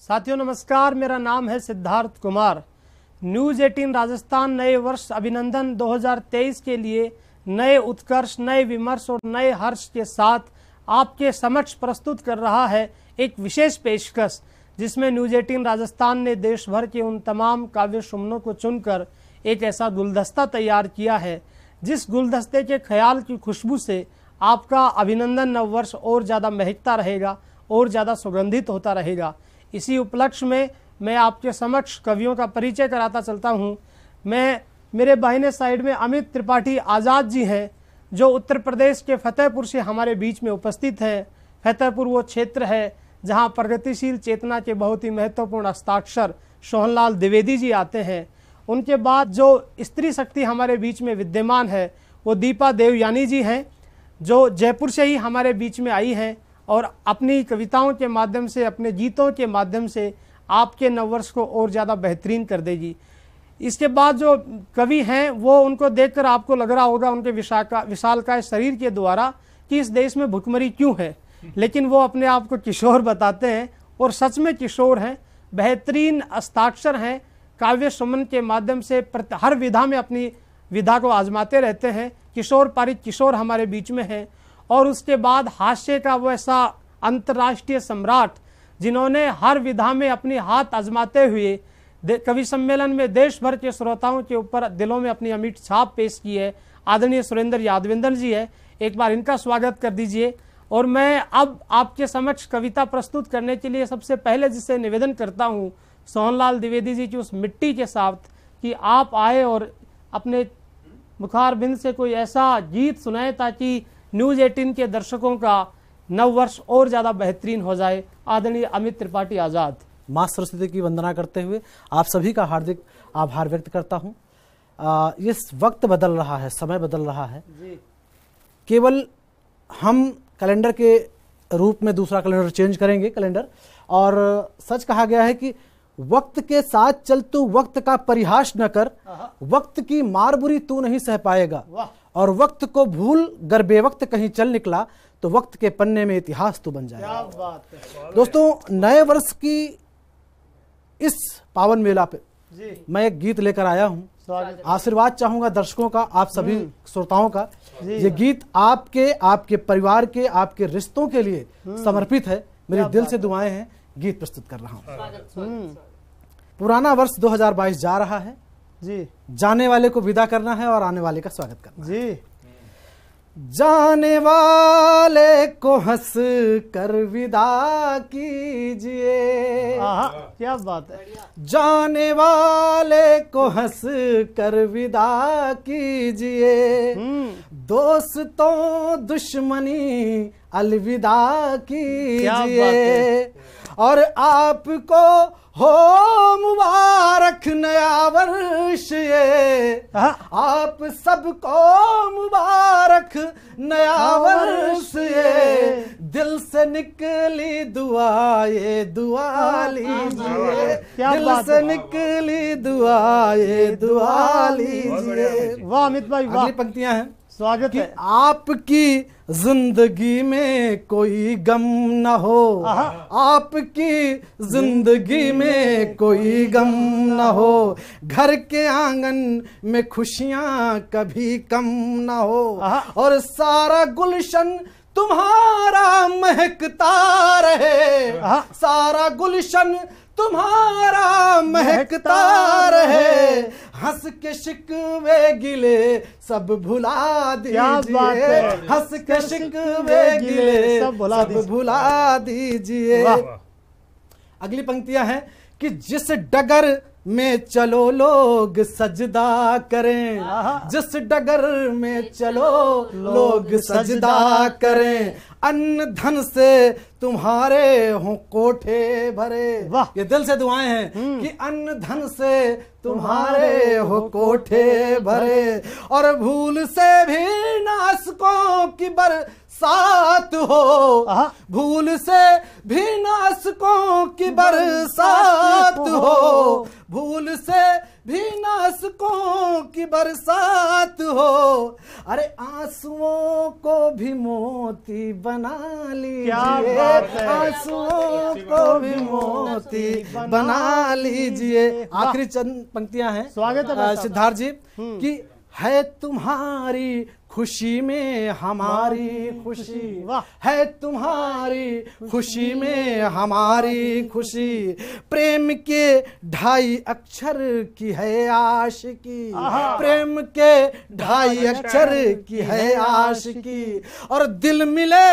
साथियों नमस्कार, मेरा नाम है सिद्धार्थ कुमार। न्यूज़ 18 राजस्थान नए वर्ष अभिनंदन 2023 के लिए नए उत्कर्ष, नए विमर्श और नए हर्ष के साथ आपके समक्ष प्रस्तुत कर रहा है एक विशेष पेशकश, जिसमें न्यूज़ 18 राजस्थान ने देश भर के उन तमाम काव्य सुमनों को चुनकर एक ऐसा गुलदस्ता तैयार किया है जिस गुलदस्ते के ख्याल की खुशबू से आपका अभिनंदन नव वर्ष और ज़्यादा महकता रहेगा और ज़्यादा सुगंधित होता रहेगा। इसी उपलक्ष्य में मैं आपके समक्ष कवियों का परिचय कराता चलता हूँ। मेरे बाहिने साइड में अमित त्रिपाठी आज़ाद जी हैं, जो उत्तर प्रदेश के फतेहपुर से हमारे बीच में उपस्थित हैं। फतेहपुर वो क्षेत्र है जहाँ प्रगतिशील चेतना के बहुत ही महत्वपूर्ण हस्ताक्षर सोहनलाल द्विवेदी जी आते हैं। उनके बाद जो स्त्री शक्ति हमारे बीच में विद्यमान है वो दीपा देवयानी जी हैं, जो जयपुर से ही हमारे बीच में आई हैं और अपनी कविताओं के माध्यम से, अपने गीतों के माध्यम से आपके नववर्ष को और ज़्यादा बेहतरीन कर देगी। इसके बाद जो कवि हैं वो उनको देखकर आपको लग रहा होगा उनके विशालकाय शरीर के द्वारा कि इस देश में भुखमरी क्यों है, लेकिन वो अपने आप को किशोर बताते हैं और सच में किशोर हैं। बेहतरीन हस्ताक्षर हैं, काव्य सुमन के माध्यम से हर विधा में अपनी विधा को आजमाते रहते हैं। किशोर पारिक किशोर हमारे बीच में हैं। और उसके बाद हास्य का वो ऐसा अंतर्राष्ट्रीय सम्राट जिन्होंने हर विधा में अपनी हाथ आजमाते हुए कवि सम्मेलन में देश भर के श्रोताओं के ऊपर दिलों में अपनी अमिट छाप पेश की है, आदरणीय सुरेंद्र यादवेंद्र जी है। एक बार इनका स्वागत कर दीजिए। और मैं अब आपके समक्ष कविता प्रस्तुत करने के लिए सबसे पहले जिससे निवेदन करता हूँ सोहनलाल द्विवेदी जी की उस मिट्टी के साथ कि आप आए और अपने मुखारबिंद से कोई ऐसा गीत सुनाए ताकि न्यूज़ 18 के दर्शकों का नव वर्ष और ज़्यादा बेहतरीन हो जाए। आदरणीय अमित त्रिपाठी आज़ाद। माँ सरस्वती की वंदना करते हुए आप सभी का हार्दिक आभार व्यक्त करता हूँ। ये वक्त बदल रहा है, समय बदल रहा है जी। केवल हम कैलेंडर के रूप में दूसरा कैलेंडर चेंज करेंगे कैलेंडर, और सच कहा गया है कि वक्त के साथ चल तू वक्त का परिहास न कर, वक्त की मार बुरी तू नहीं सह पाएगा, और वक्त को भूल गर बेवक्त कहीं चल निकला तो वक्त के पन्ने में इतिहास तू बन जाएगा। क्या बात है दोस्तों, नए वर्ष की इस पावन मेला पे जी मैं एक गीत लेकर आया हूँ। आशीर्वाद चाहूंगा दर्शकों का, आप सभी श्रोताओं का। ये गीत आपके परिवार के, आपके रिश्तों के लिए समर्पित है। मेरे दिल से दुआएं हैं। गीत प्रस्तुत कर रहा हूँ। पुराना वर्ष 2022 जा रहा है जी। जाने वाले को विदा करना है और आने वाले का स्वागत करना है जी। जाने वाले को हंस कर विदा कीजिए। क्या बात है। जाने वाले को हंस कर विदा कीजिए, दोस्तों दुश्मनी अलविदा कीजिए, और आपको हो मुबारक नया वर्ष ये, आप सबको मुबारक नया वर्ष ये, दिल से निकली दुआ ये दुआ लीजिए, दिल से निकली दुआ ये दुआ लीजिए। वाह अमित भाई वाह। अगली पंक्तियां हैं। स्वागत है। आपकी जिंदगी में कोई गम न हो, आपकी जिंदगी में कोई गम न हो, घर के आंगन में खुशियां कभी कम न हो, और सारा गुलशन तुम्हारा महकता रहे, सारा गुलशन तुम्हारा महकता रहे, हंस के शिकवे गिले सब भुला दीजिए, हंस के शिकवे गिले सब भुला दीजिए। अगली पंक्तियां हैं कि जिस डगर में चलो लोग सजदा करें, जिस डगर में चलो लोग सजदा करें, अन्न धन से तुम्हारे हों कोठे भरे। ये दिल से दुआएं हैं कि अन्न धन से तुम्हारे हो कोठे भरे, और भूल से भी नासकों की बरसात हो, भूल से भी नासकों की बरसात हो, भूल से भी नाजुकों की बरसात हो, अरे आंसुओं को भी मोती बना लीजिए, आंसुओं को भी मोती बना लीजिए। आखिरी चंद पंक्तियां हैं, स्वागत है सिद्धार्थ जी, कि है तुम्हारी खुशी में हमारी खुशी, है तुम्हारी खुशी में हमारी खुशी, प्रेम के 2.5 अक्षर की है आशिकी, प्रेम के 2.5 अक्षर की है आशिकी, और दिल मिले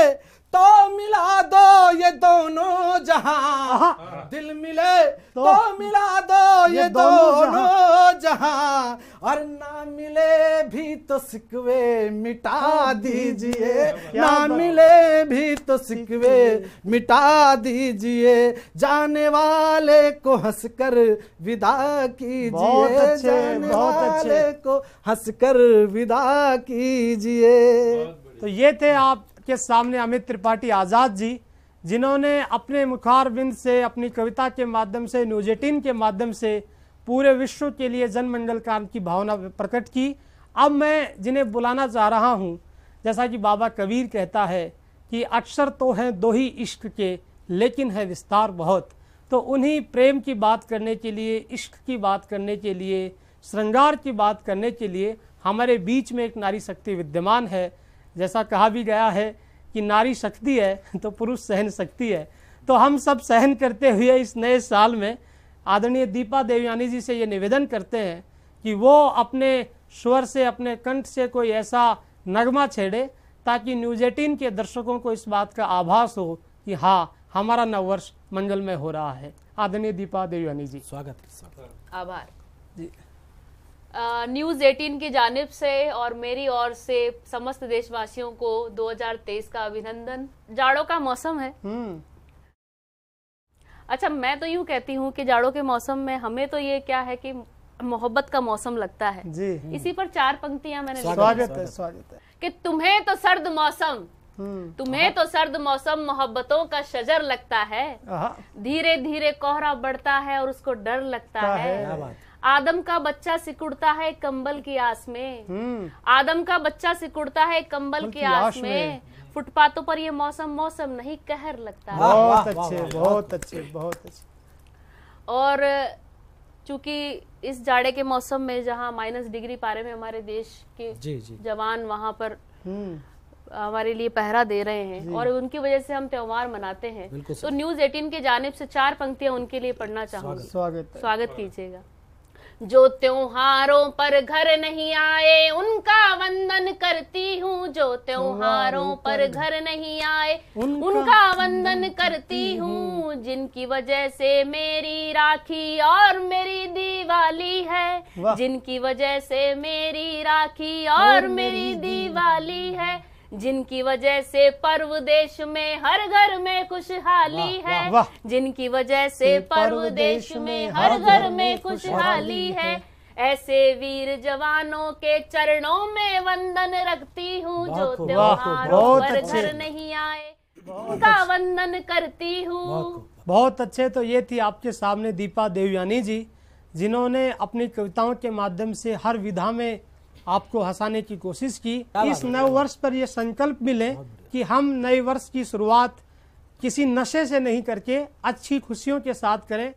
तो मिला दो ये दोनों जहां, दिल मिले तो मिला दो ये दोनों जहां, और ना मिले भी तो सिकवे मिटा दीजिए, ना मिले भी तो सिकवे मिटा दीजिए, जाने वाले को हंसकर विदा कीजिए, जाने वाले को हंसकर विदा कीजिए। तो ये थे आपके सामने अमित त्रिपाठी आज़ाद जी, जिन्होंने अपने मुखारबिंद से, अपनी कविता के माध्यम से, न्यूज़ 18 के माध्यम से पूरे विश्व के लिए जन मंगलकार की भावना प्रकट की। अब मैं जिन्हें बुलाना चाह रहा हूँ, जैसा कि बाबा कबीर कहता है कि अक्षर तो हैं 2 ही इश्क के, लेकिन है विस्तार बहुत। तो उन्हीं प्रेम की बात करने के लिए, इश्क की बात करने के लिए, श्रृंगार की बात करने के लिए हमारे बीच में एक नारी शक्ति विद्यमान है। जैसा कहा भी गया है कि नारी शक्ति है तो पुरुष सहन शक्ति है। तो हम सब सहन करते हुए इस नए साल में आदरणीय दीपा देवयानी जी से ये निवेदन करते हैं कि वो अपने स्वर से, अपने कंठ से कोई ऐसा नगमा छेड़े ताकि न्यूज़ 18 के दर्शकों को इस बात का आभास हो कि हाँ, हमारा नववर्ष मंगलमय हो रहा है। आदरणीय दीपा देवयानी जी, स्वागत। आभार जी। न्यूज़ 18 की जानिब से और मेरी ओर से समस्त देशवासियों को 2023 का अभिनंदन। जाड़ों का मौसम है। अच्छा, मैं तो यूं कहती हूँ कि जाड़ों के मौसम में हमें तो ये क्या है कि मोहब्बत का मौसम लगता है जी। इसी पर 4 पंक्तियां मैंने स्वागत है, स्वागत है कि तुम्हें तो सर्द मौसम, तुम्हें तो सर्द मौसम मोहब्बतों का शजर लगता है, धीरे धीरे कोहरा बढ़ता है और उसको डर लगता है। आदम का बच्चा सिकुड़ता है कंबल की आस में, आदम का बच्चा सिकुड़ता है कंबल की आस में, फुटपाथों पर ये मौसम मौसम नहीं कहर लगता है। बहुत अच्छे, बहुत अच्छे, बहुत अच्छे। और चूंकि इस जाड़े के मौसम में जहां -डिग्री पारे में हमारे देश के जवान वहां पर हमारे लिए पहरा दे रहे हैं और उनकी वजह से हम त्योहार मनाते हैं, तो न्यूज़ 18 के जानिब से 4 पंक्तियां उनके लिए पढ़ना चाहूंगी। स्वागत कीजिएगा। जो त्योहारों पर घर नहीं आए उनका वंदन करती हूँ, जो त्योहारों पर घर नहीं आए उनका वंदन करती हूँ, जिनकी वजह से मेरी राखी और मेरी दिवाली है, जिनकी वजह से मेरी राखी और मेरी दिवाली है, जिनकी वजह से पर्व देश में हर घर में खुशहाली है, जिनकी वजह से पर्व देश में हर घर में खुशहाली है, ऐसे वीर जवानों के चरणों में वंदन रखती हूँ, जो त्योहारों पर घर नहीं आए उनका वंदन करती हूँ। बहुत अच्छे। तो ये थी आपके सामने दीपा देवयानी जी, जिन्होंने अपनी कविताओं के माध्यम से हर विधा में आपको हंसाने की कोशिश की। इस नए वर्ष पर यह संकल्प मिले कि हम नए वर्ष की शुरुआत किसी नशे से नहीं करके अच्छी खुशियों के साथ करें।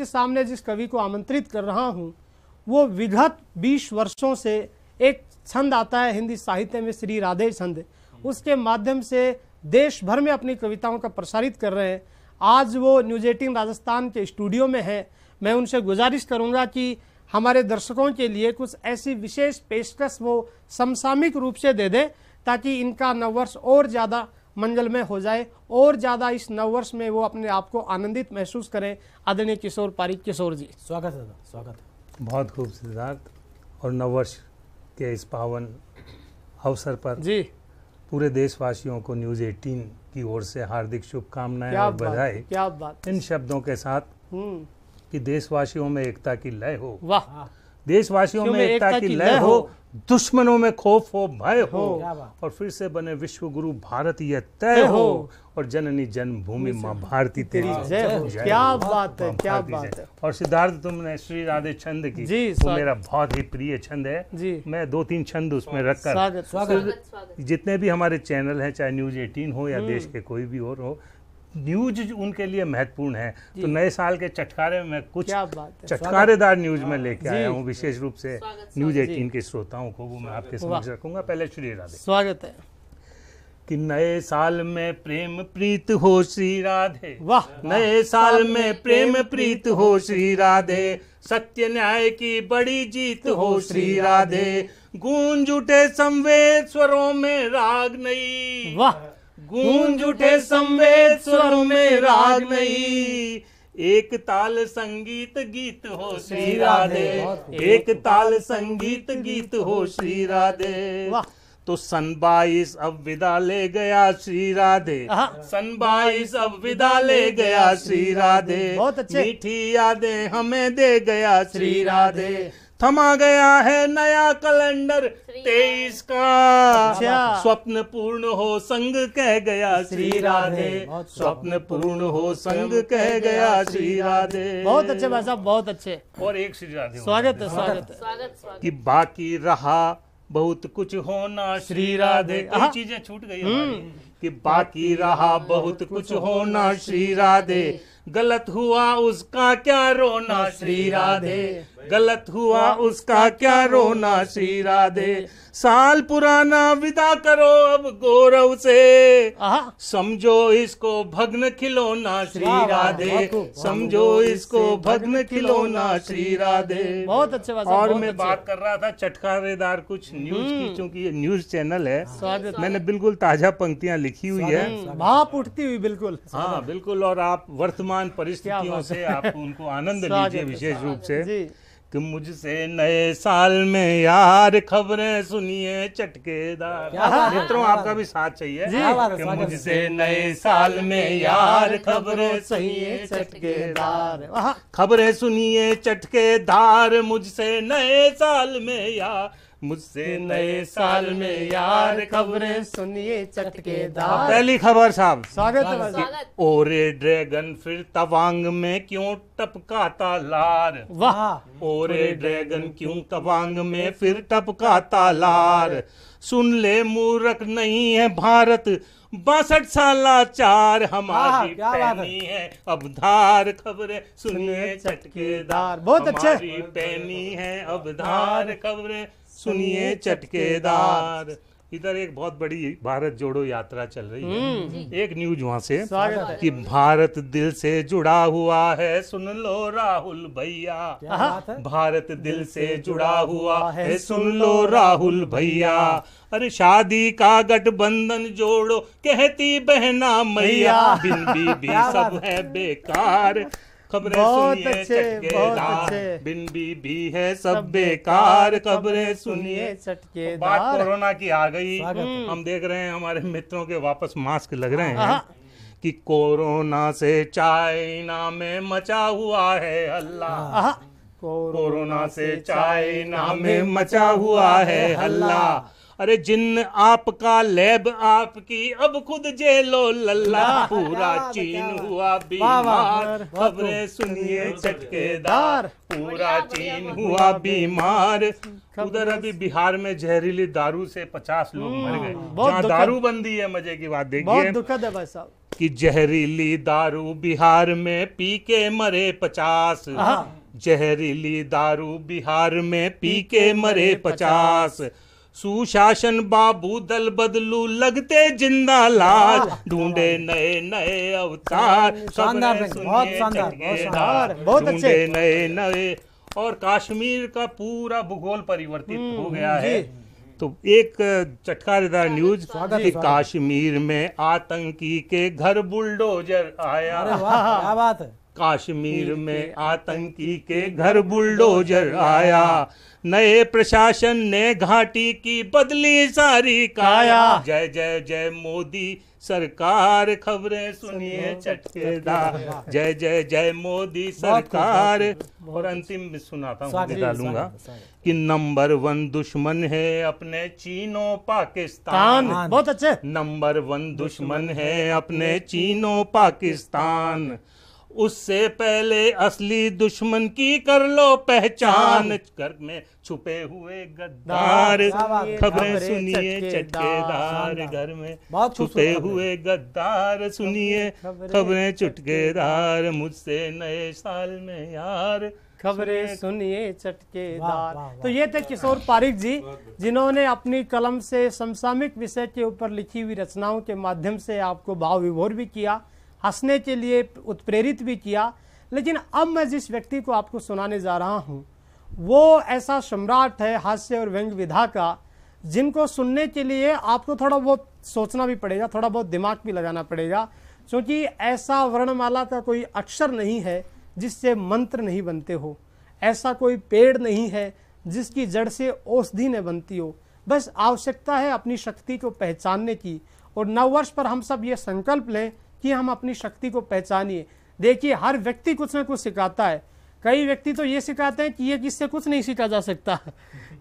आपके सामने जिस कवि को आमंत्रित कर रहा हूँ वो विगत 20 वर्षों से एक छंद आता है हिंदी साहित्य में, श्री राधे छंद, उसके माध्यम से देश भर में अपनी कविताओं का प्रसारित कर रहे हैं। आज वो न्यूज़ 18 राजस्थान के स्टूडियो में है। मैं उनसे गुजारिश करूंगा कि हमारे दर्शकों के लिए कुछ ऐसी विशेष पेशकश वो समसामयिक रूप से दे दें ताकि इनका नववर्ष और ज़्यादा मंगलमय हो जाए और ज़्यादा इस नववर्ष में वो अपने आप को आनंदित महसूस करें। आदरणीय किशोर पारिक किशोर जी, स्वागत है, स्वागत है। बहुत खूब सिद्धार्थ, और नववर्ष के इस पावन अवसर पर जी पूरे देशवासियों को न्यूज़ 18 की ओर से हार्दिक शुभकामनाएं और बधाई। क्या बात, इन शब्दों के साथ कि देशवासियों में एकता की लय हो, वाह, देशवासियों में एकता की लय हो, दुश्मनों में खौफ हो, भय हो, और फिर से बने विश्व गुरु भारत यह तय हो, और जननी जन्मभूमि माँ भारती तेरी जय हो। क्या बात है, क्या बात है। और सिद्धार्थ, तुमने श्री राधे छंद की, वो मेरा बहुत ही प्रिय छंद है जी। मैं 2-3 छंद उसमें रखकर जितने भी हमारे चैनल हैं, चाहे न्यूज़ 18 हो या देश के कोई भी और हो, न्यूज उनके लिए महत्वपूर्ण है। तो नए साल के चटकारे में कुछ चटकारेदार न्यूज में लेके आया हूँ, विशेष रूप से न्यूज़ 18 के श्रोताओं को, वो मैं आपके समक्ष रखूंगा। पहले श्री राधे। स्वागत है। कि नए साल में प्रेम प्रीत हो श्री राधे, वाह, नए साल में प्रेम प्रीत हो श्री राधे, सत्य न्याय की बड़ी जीत हो श्री राधे, गूंज उठे संवेद स्वरों में राग नई, वाह, गूंज उठे संवेद स्वरों में राग नई, एक ताल संगीत गीत हो श्री राधे, एक ताल संगीत गीत हो श्री राधे। तो सन 22 अब विदा ले गया श्री राधे, सन 22 अब विदा ले गया श्री राधे, मीठी यादें हमें दे गया श्री राधे, थमा गया है नया कैलेंडर 23 का, स्वप्न पूर्ण हो संग कह गया श्री राधे, स्वप्न पूर्ण हो संग कह गया श्री राधे। बहुत अच्छे भाई साहब, बहुत अच्छे। और एक श्री राधे, स्वागत है, स्वागत है, स्वागत। कि बाकी रहा बहुत कुछ होना श्री राधे, कई चीजें छूट गई हमारी, कि बाकी रहा बहुत कुछ होना श्री राधे, गलत हुआ उसका क्या रोना श्री राधे, गलत हुआ उसका क्या रोना श्री राधे, साल पुराना विदा करो अब गौरव से, समझो इसको भग्न खिलौना श्री राधे, समझो इसको भग्न खिलौना श्री राधे। बहुत अच्छे। और मैं बात कर रहा था चटकारेदार कुछ न्यूज की, क्योंकि ये न्यूज चैनल है, मैंने बिल्कुल ताजा पंक्तियां लिखी हुई है, भाप उठती हुई, बिल्कुल। हाँ बिल्कुल, और आप वर्तमान परिस्थितियों से आप उनको आनंद लीजिए विशेष रूप से। कि मुझसे नए साल में यार खबरें सुनिए चटकेदार, मित्रों आपका भी साथ चाहिए। कि मुझसे नए साल में यार खबरें सुनिए चटकेदार, खबरें सुनिए चटकेदार, मुझसे नए साल में यार, मुझसे नए साल में यार खबरें सुनिए चटकेदार। पहली खबर साहब, स्वागत है। ओरे ड्रैगन फिर तवांग में क्यों टपकाता लार, वाह, ओरे ड्रैगन क्यों तवांग में फिर टपकाता लार, सुन ले मूर्ख नहीं है भारत 62 साला चार, हमारी पैनी है अब धार, खबरें सुनिए चटकेदार। बहुत अच्छे। हमारी पैनी है अब धार, खबरें सुनिए चटकेदार। इधर एक बहुत बड़ी भारत जोड़ो यात्रा चल रही है, एक न्यूज वहां से कि भारत दिल से जुड़ा हुआ है, सुन लो राहुल भैया, भारत दिल से जुड़ा हुआ है, सुन लो राहुल भैया, अरे शादी का गठबंधन जोड़ो कहती बहना मैया, बिन बीबी सब है बेकार, खबरें सुनिए चटकेदार, बिन बीबी है सब बेकार, खबरें सुनिए चटकेदार। बात कोरोना की आ गई, हम देख रहे हैं हमारे मित्रों के वापस मास्क लग रहे हैं, कि कोरोना से चाइना में मचा हुआ है हल्ला, कोरोना से चाइना में मचा हुआ है हल्ला, अरे जिन आपका लैब आपकी अब खुद जेलो लल्ला, पूरा चीन हुआ बीमार, खबरें सुनिए चटकेदार, पूरा चीन हुआ बीमार। उधर अभी बिहार में जहरीली दारू से 50 लोग मर गए, जहाँ दारू बंदी है, मजे की बात देखिए, बहुत दुखद है भाई साहब। कि जहरीली दारू बिहार में पी के मरे 50, जहरीली दारू बिहार में पी के मरे 50, सुशासन बाबू दल बदलू लगते जिंदा लाज, ढूंढे नए नए अवतार, शानदार, बहुत शानदार, बहुत अच्छे, ढूंढे नए नए। और कश्मीर का पूरा भूगोल परिवर्तित हो गया है। तो एक चटकारेदार न्यूज कि कश्मीर में आतंकी के घर बुलडोजर आया। अरे वाह, क्या बात है। कश्मीर में आतंकी के घर बुलडोजर आया, नए प्रशासन ने घाटी की बदली सारी काया, जय जय जय मोदी सरकार, खबरें सुनिए चटकेदार, जय जय जय मोदी सरकार। और अंतिम में सुनाता हूँ, डालूंगा कि नंबर 1 दुश्मन है अपने चीनो पाकिस्तान, बहुत अच्छे, नंबर 1 दुश्मन है अपने चीनो पाकिस्तान, उससे पहले असली दुश्मन की कर लो पहचान, घर में छुपे हुए गद्दार, खबरें सुनिए चटकेदार, घर में छुपे हुए गद्दार, सुनिए खबरें चुटकेदार, मुझसे नए साल में यार, खबरें सुनिए चटकेदार। तो ये थे किशोर पारिक जी, जिन्होंने अपनी कलम से समसामयिक विषय के ऊपर लिखी हुई रचनाओं के माध्यम से आपको भाव विभोर भी किया, हंसने के लिए उत्प्रेरित भी किया। लेकिन अब मैं जिस व्यक्ति को आपको सुनाने जा रहा हूँ वो ऐसा सम्राट है हास्य और व्यंग्य विधा का, जिनको सुनने के लिए आपको थोड़ा बहुत सोचना भी पड़ेगा, थोड़ा बहुत दिमाग भी लगाना पड़ेगा, क्योंकि ऐसा वर्णमाला का कोई अक्षर नहीं है जिससे मंत्र नहीं बनते हो, ऐसा कोई पेड़ नहीं है जिसकी जड़ से औषधि न बनती हो। बस आवश्यकता है अपनी शक्ति को पहचानने की, और नववर्ष पर हम सब ये संकल्प लें कि हम अपनी शक्ति को पहचानिए। देखिए, हर व्यक्ति कुछ न कुछ सिखाता है, कई व्यक्ति तो ये सिखाते हैं कि ये किससे कुछ नहीं सीखा जा सकता।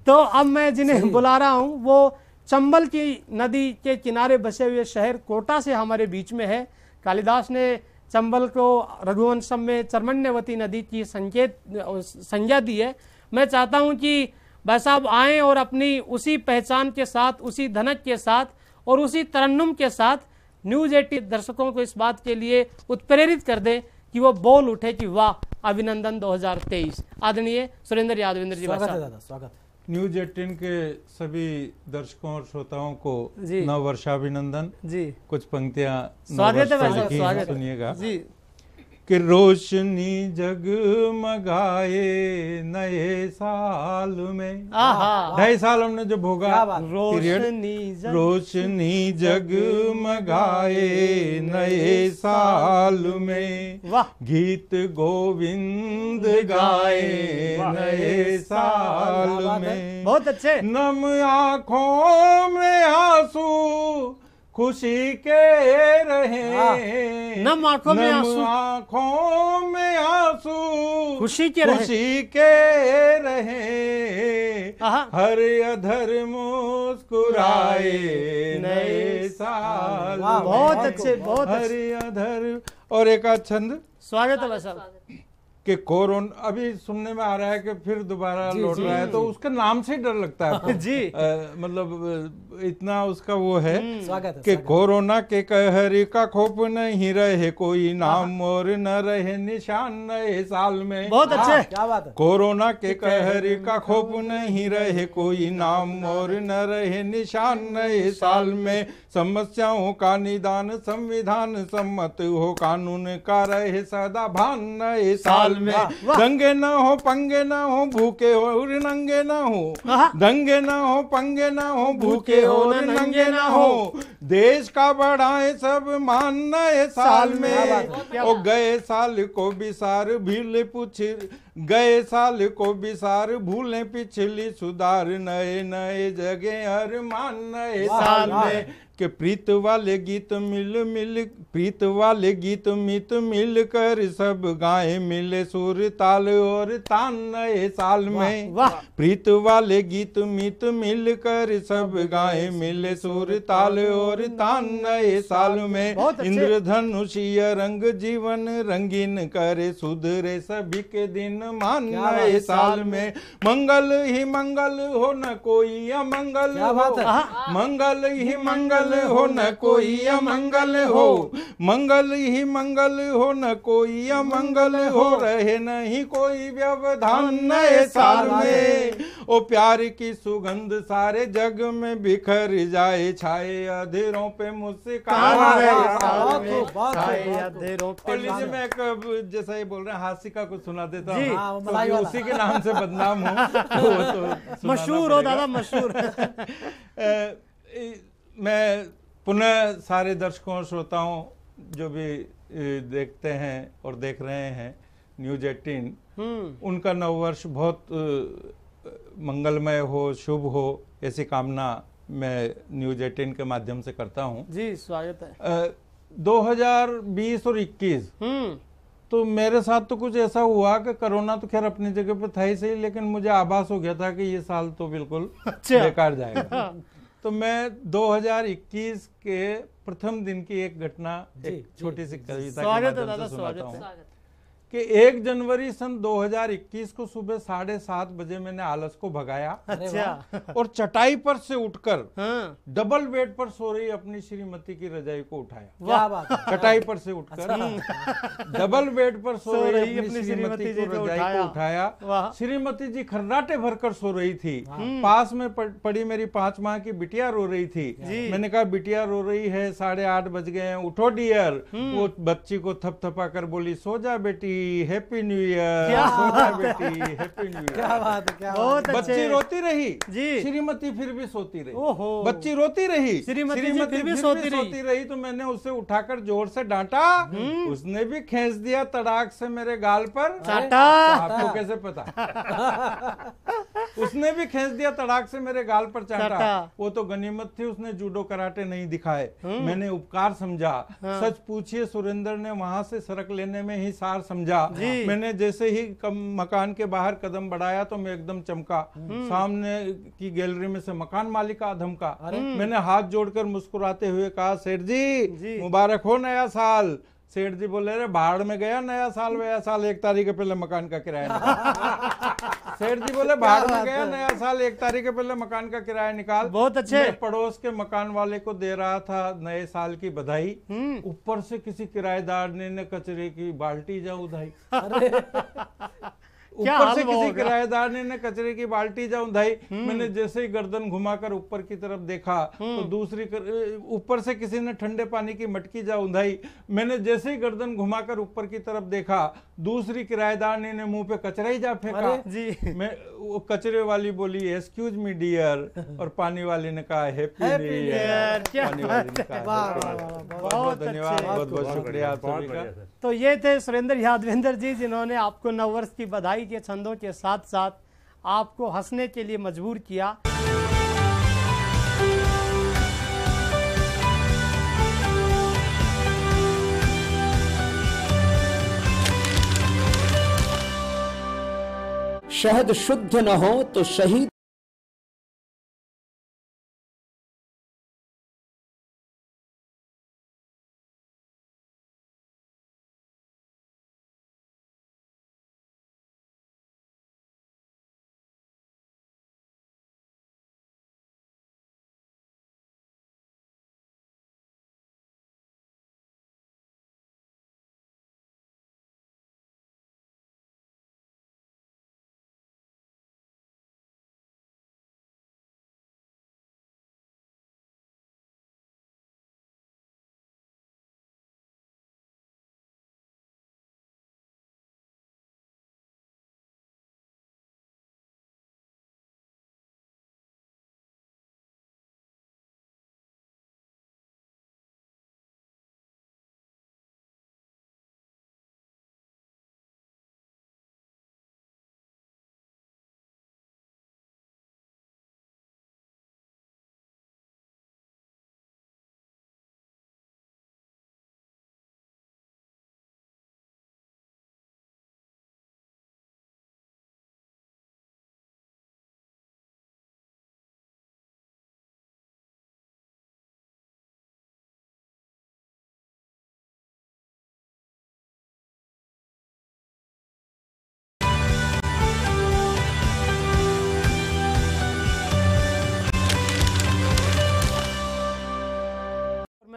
तो अब मैं जिन्हें बुला रहा हूँ वो चंबल की नदी के किनारे बसे हुए शहर कोटा से हमारे बीच में है। कालिदास ने चंबल को रघुवंशम में चर्मण्यवती नदी की संज्ञा दी है। मैं चाहता हूँ कि भाई साहब आएँ और अपनी उसी पहचान के साथ, उसी धनक के साथ और उसी तरन्नुम के साथ न्यूज 18 दर्शकों को इस बात के लिए उत्प्रेरित कर दे कि वो बोल उठे कि वाह अभिनंदन 2023। आदरणीय सुरेंद्र यादवेंद्र जी, स्वागत है दादा, स्वागत। न्यूज 18 के सभी दर्शकों और श्रोताओं को नववर्षाभिनंदन जी। कुछ पंक्तियां स्वागत है, स्वागत सुनिएगा जी। कि रोशनी जगमगाए नए साल में, ढाई साल हमने जो भोगा पीरियड, रोशनी जगमगाए नए साल में, गीत गोविंद गाए नए साल में, बहुत अच्छे। नम आँखों में आंसू खुशी के रहे, नम आँखों में आंसू, आँखों में आंसू खुशी के रहे, हर अधर मुस्कुराए नए साल। बहुत अच्छे, बहुत हर अधर। और एक छंद, स्वागत है साहब, कि कोरोना अभी सुनने में आ रहा है कि फिर दोबारा लौट रहा है, तो उसका नाम से डर लगता है जी। मतलब इतना उसका वो है कि कोरोना के कहर का खौफ नहीं रहे कोई नाम और न रहे निशान नए साल में। बहुत अच्छे, क्या बात है। कोरोना के कहर का खौफ नहीं रहे कोई नाम और न रहे निशान नए साल में, समस्याओं का निदान संविधान सम्मत हो, कानून का रहे सदा भान नए साल में, दंगे न हो पंगे न हो भूखे और नंगे न हो, दंगे न हो पंगे न हो भूखे और नंगे न हो, देश का बढ़ाए सब मान नए साल में। ओ गए साल को विसार भूले गए साल को विसार भूले पिछली सुधार, नए नए जगह हर मान नए साल में, कि प्रीत वाले गीत प्रीत वाले गीत मित मिल कर सब गाए मिले सुर ताल और तान नए साल में, प्रीत वाले गीत मित मिल कर सब गाए मिले सुर ताल और तान नए साल में, इंद्रधनुषीय रंग जीवन रंगीन करे सुधरे सभी के दिन मान नए साल में, मंगल ही मंगल हो न कोई अमंगल हो, मंगल ही मंगल हो न कोई अमंगल हो, मंगल ही मंगल हो न कोई अमंगल हो, रहे नहीं कोई व्यवधान नए साल में। ओ प्यार की सुगंध सारे जग में बिखर जाए, छाए अंधेरों पे मुस्कान अंधेरों पे। और लीजिए मैं एक जैसा ये बोल रहे हैं हासिका को सुना देता हूँ, तो उसी के नाम से बदनाम हूँ तो मशहूर हो दादा, मशहूर। मैं पुनः सारे दर्शकों और श्रोताओं जो भी देखते हैं और देख रहे हैं न्यूज 18, उनका नववर्ष बहुत मंगलमय हो, शुभ हो, ऐसी कामना मैं न्यूज 18 के माध्यम से करता हूं। जी स्वागत है। 2020 और 21 तो मेरे साथ तो कुछ ऐसा हुआ कि कोरोना तो खैर अपनी जगह पर था ही सही, लेकिन मुझे आभास हो गया था कि ये साल तो बिल्कुल बेकार जाएगा। तो मैं 2021 के प्रथम दिन की एक घटना, एक छोटी सी कविता के माध्यम से सुनाता हूँ कि 1 जनवरी सन 2021 को सुबह 7:30 बजे मैंने आलस को भगाया। अच्छा। और चटाई पर से उठकर डबल बेड पर सो रही अपनी श्रीमती की रजाई को उठाया। क्या बात है। चटाई पर से उठकर डबल बेड पर सो रही अपनी श्रीमती की रजाई को उठाया। श्रीमती जी खर्राटे भरकर सो रही थी। पास में पड़ी मेरी 5 माह की बिटिया रो रही थी। मैंने कहा बिटिया रो रही है, 8:30 बज गए हैं, उठो डियर। वो बच्ची को थपथपा कर बोली, सो जा बेटी, हैप्पी न्यू ईयर, सो जा बेटी, हैप्पी न्यू ईयर। क्या बात है, क्या बात है। बच्ची रोती रही जी, श्रीमती फिर भी सोती रही। ओहो। बच्ची रोती रही, श्रीमती फिर भी सोती रही। तो मैंने उसे उठाकर जोर से डांटा। उसने भी खींच दिया तड़ाक से मेरे गाल पर। आपको कैसे पता? उसने भी खींच दिया तड़ाक से मेरे गाल पर चाटा। वो तो गनीमत थी उसने जूडो कराटे नहीं दिखाए। मैंने उपकार समझा। सच पूछिए सुरेंद्र ने वहां से सरक लेने में ही सार समझा। मैंने जैसे ही मकान के बाहर कदम बढ़ाया तो मैं एकदम चमका। सामने की गैलरी में से मकान मालिक का धमका। मैंने हाथ जोड़कर मुस्कुराते हुए कहा, सेठ जी मुबारक हो नया साल। सेठ जी बोले, रे भाड़ में गया नया साल वया साल, 1 तारीख के पहले मकान का किराया निकाल। सेठ जी बोले, भाड़ में गया नया साल, 1 तारीख के पहले मकान का किराया निकाल। बहुत अच्छे। मैं पड़ोस के मकान वाले को दे रहा था नए साल की बधाई। ऊपर से किसी किराएदार ने कचरे की बाल्टी जा उधाई। ऊपर से किसी किराएदार ने कचरे की बाल्टी जा उधाई। मैंने जैसे ही गर्दन घुमाकर ऊपर की तरफ देखा तो दूसरी ऊपर से किसी ने ठंडे पानी की मटकी जा उधाई। मैंने जैसे ही गर्दन घुमाकर ऊपर की तरफ देखा दूसरी किराएदार ने मुंह पे कचरा ही जा फेंका। जी। मैं वो कचरे वाली बोली, एक्सक्यूज मी डियर, और पानी वाली ने कहा हैप्पी न्यू ईयर। पानी वाली ने कहा बहुत धन्यवाद, बहुत बहुत शुक्रिया आप सभी का। तो ये थे सुरेंद्र यादवेंद्र जी, जिन्होंने आपको नववर्ष की बधाई के छंदों के साथ साथ आपको हंसने के लिए मजबूर किया। शहद शुद्ध न हो तो शहीद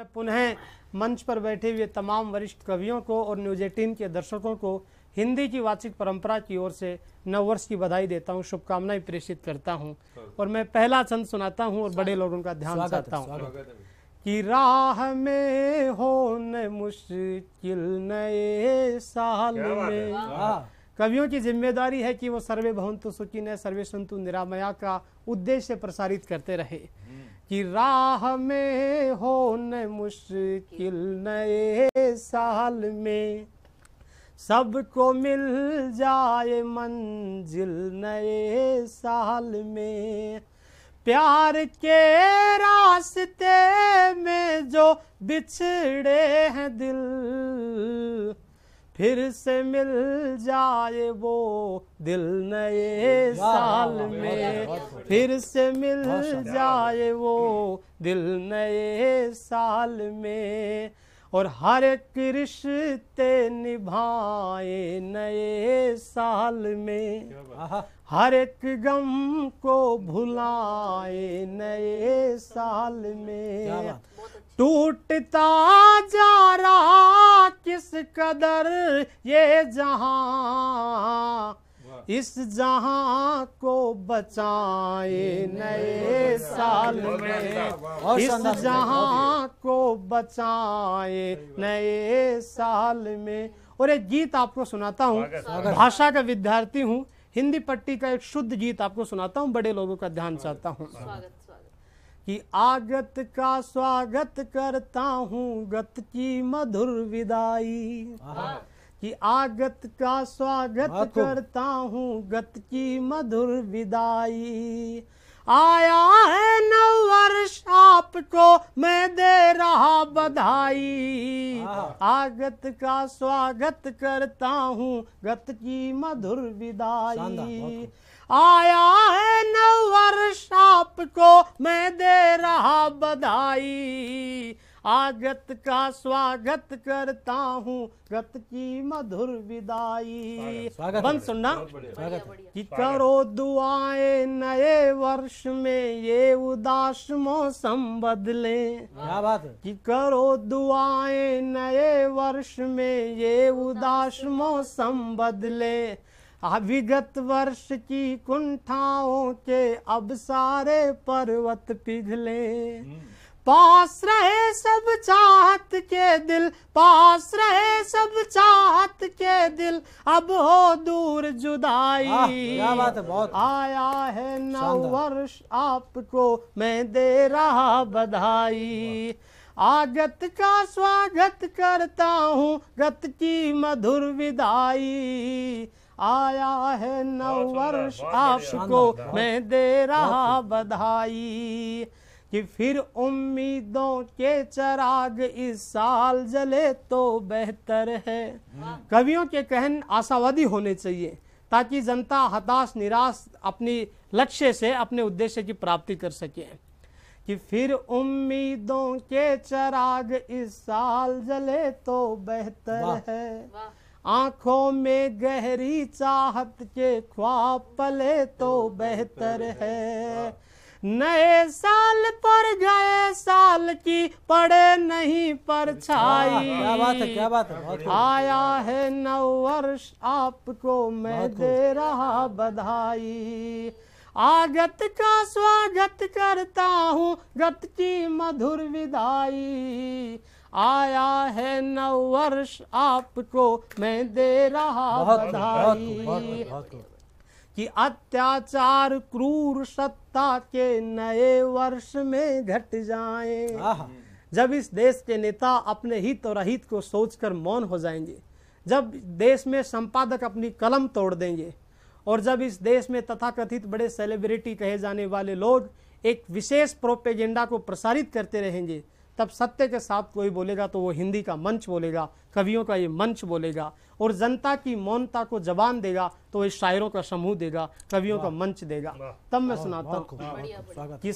मैं पुनः मंच पर बैठे हुए तमाम वरिष्ठ कवियों को और न्यूज़ 18 के दर्शकों को हिंदी की वाचिक परंपरा की ओर से नववर्ष की बधाई देता हूँ, शुभकामनाएं प्रेषित करता हूँ। और मैं पहला छंद सुनाता हूँ और बड़े लोगों का ध्यान चाहता हूँ कि राह में हो न मुश्किल नए साल में। कवियों की जिम्मेदारी है कि वो सर्वे भवन्तु सुखिनः सर्वे सन्तु निरामया का उद्देश्य प्रसारित करते रहे कि राह में हो न मुश्किल नए साल में, सबको मिल जाए मंजिल नए साल में। प्यार के रास्ते में जो बिछड़े हैं दिल, फिर से मिल जाए वो दिल नए साल में, फिर से मिल जाए वो दिल नए साल में। और हर एक रिश्ते निभाए नए साल में, हर एक गम को भुलाए नए साल में। टूटता जा रहा किस कदर ये जहां, इस जहां को बचाए नए साल में, इस जहां को बचाए नए साल में। और एक गीत आपको सुनाता हूँ, भाषा का विद्यार्थी हूँ, हिंदी पट्टी का एक शुद्ध गीत आपको सुनाता हूँ, बड़े लोगों का ध्यान चाहता हूँ कि आगत का स्वागत करता हूँ गत की मधुर विदाई, कि आगत का स्वागत करता हूँ गत की मधुर विदाई। आया है नववर्ष आपको मैं दे रहा बधाई, आगत का स्वागत करता हूँ गत की मधुर विदाई। आया है नववर्ष आपको मैं दे रहा बधाई, आगत का स्वागत करता हूँ गत की मधुर विदाई। बंद सुनना कि करो दुआएं नए वर्ष में ये उदास मौसम बदले, क्या बात है कि करो दुआएं नए वर्ष में ये उदास मौसम बदले। विगत वर्ष की कुंठाओं के अब सारे पर्वत पिघले, पास रहे सब चाहत के दिल, पास रहे सब चाहत के दिल, अब हो दूर जुदाई। क्या बात है, बहुत आया है नव वर्ष आपको मैं दे रहा बधाई, आगत का स्वागत करता हूँ गत की मधुर विदाई। आया है नव वर्ष आपको मैं दे रहा बधाई, कि फिर उम्मीदों के चराग इस साल जले तो बेहतर है। कवियों के कहन आशावादी होने चाहिए ताकि जनता हताश निराश अपनी लक्ष्य से अपने उद्देश्य की प्राप्ति कर सके। कि फिर उम्मीदों के चराग इस साल जले तो बेहतर है, आंखों में गहरी चाहत के ख्वाब पले तो बेहतर है। नए साल पर गए साल की पड़े नहीं परछाई। क्या बात है, क्या बात है। आया है नव वर्ष आपको मैं दे रहा बधाई, आगत का स्वागत करता हूँ गत की मधुर विदाई। आया है नव वर्ष आपको मैं दे रहा बधाई, कि अत्याचार क्रूर सत्ता के नए वर्ष में घट जाएं। जब इस देश के नेता अपने हित और अहित को सोचकर मौन हो जाएंगे, जब देश में संपादक अपनी कलम तोड़ देंगे, और जब इस देश में तथाकथित बड़े सेलिब्रिटी कहे जाने वाले लोग एक विशेष प्रोपेगेंडा को प्रसारित करते रहेंगे, तब सत्य के साथ कोई बोलेगा तो वो हिंदी का मंच बोलेगा, कवियों का ये मंच बोलेगा, और जनता की मौनता को जबान देगा तो ये शायरों का समूह देगा, कवियों का मंच देगा। तब मैं सुनाता हूँ कि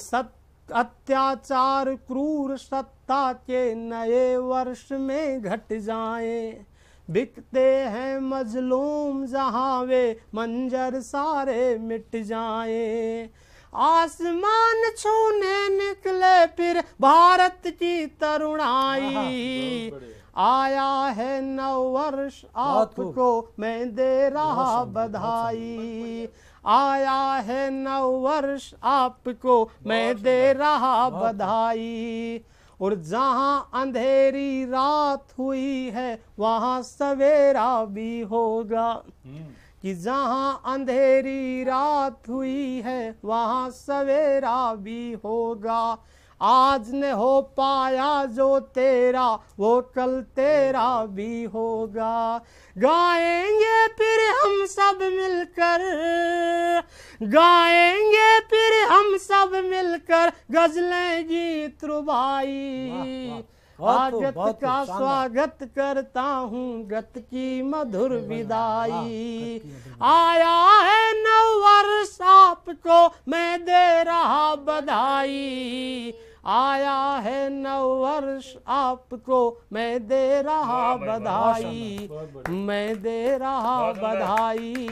अत्याचार क्रूर सत्ता के नए वर्ष में घट जाएं, बिकते हैं मजलूम जहाँ वे मंजर सारे मिट जाएं। आसमान छूने निकले फिर भारत की तरुणाई। आया है नववर्ष आपको मैं दे रहा बधाई। आया है नववर्ष आपको मैं दे रहा बधाई। और जहाँ अंधेरी रात हुई है वहाँ सवेरा भी होगा। कि जहाँ अंधेरी रात हुई है वहाँ सवेरा भी होगा। आज न हो पाया जो तेरा वो कल तेरा भी होगा। गाएंगे फिर हम सब मिलकर, गाएंगे फिर हम सब मिलकर गजलें गीत रुबाई। स्वागत का स्वागत करता हूँ गत की मधुर विदाई। आया है नववर्ष आपको मैं दे रहा बधाई। आया है नववर्ष आपको मैं दे रहा बधाई। मैं दे रहा बधाई।